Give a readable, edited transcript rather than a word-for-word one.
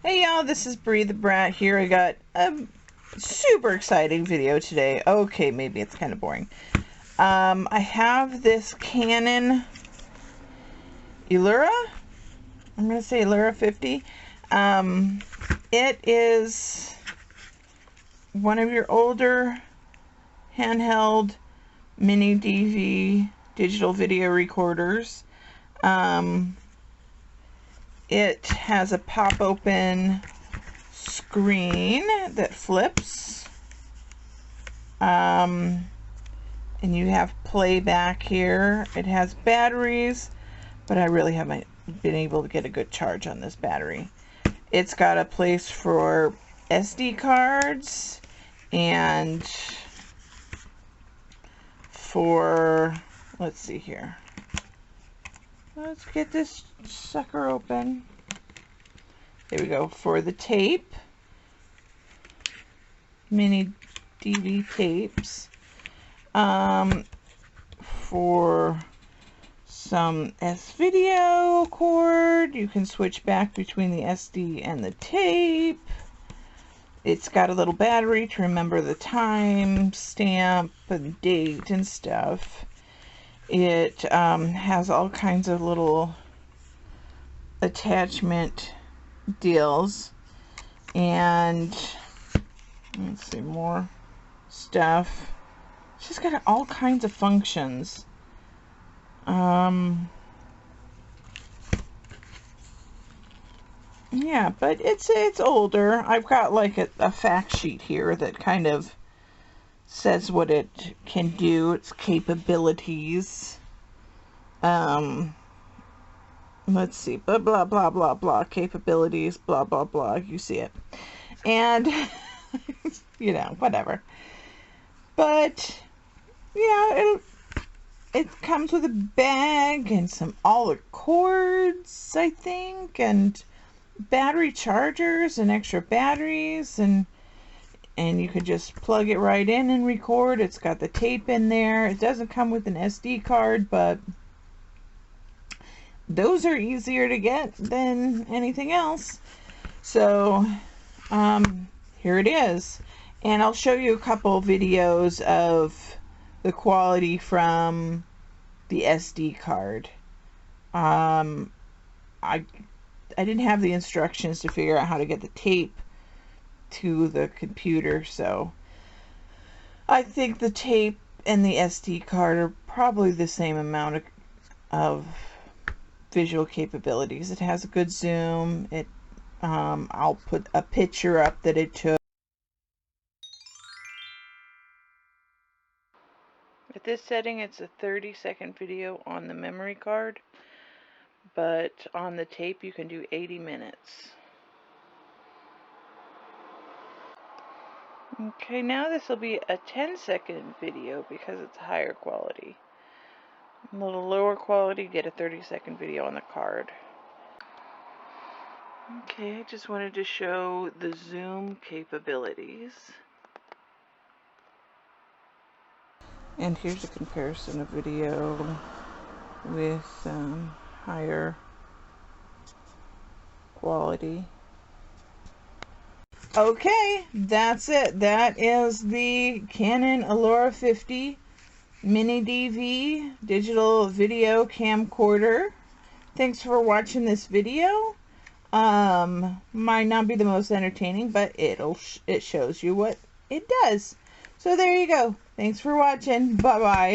Hey y'all, this is Bree the Brat here. I got a super exciting video today. Okay, maybe it's kind of boring. I have this Canon Elura. I'm going to say Elura 50. It is one of your older handheld mini DV digital video recorders. It has a pop-open screen that flips, and you have playback here. It has batteries, but I really haven't been able to get a good charge on this battery. It's got a place for SD cards and for, let's see here. Let's get this sucker open. There we go. For the tape, mini DV tapes, for some S-video cord, you can switch back between the SD and the tape. It's got a little battery to remember the time stamp and date and stuff. It has all kinds of little attachment deals, and let's see, more stuff. She's got all kinds of functions. Yeah, but it's older. I've got like a fact sheet here that kind of says what it can do, its capabilities. Let's see, blah blah blah blah blah, capabilities, blah blah blah, you see it. And you know, whatever. But yeah, it comes with a bag and all the cords, I think, and battery chargers and extra batteries, and you could just plug it right in and record. It's got the tape in there. It doesn't come with an SD card, but those are easier to get than anything else. So here it is, and I'll show you a couple videos of the quality from the SD card. I didn't have the instructions to figure out how to get the tape to the computer, so I think the tape and the SD card are probably the same amount of visual capabilities. It has a good zoom. I'll put a picture up that it took. At this setting, it's a 30-second video on the memory card, but on the tape you can do 80 minutes. Okay, now this will be a 10-second video because it's higher quality. A little lower quality, get a 30-second video on the card. Okay, I just wanted to show the zoom capabilities. And here's a comparison of video with higher quality. Okay, that's it. That is the Canon Elura 50 mini DV digital video camcorder. Thanks for watching this video. Might not be the most entertaining, but it shows you what it does. So there you go. Thanks for watching. Bye bye.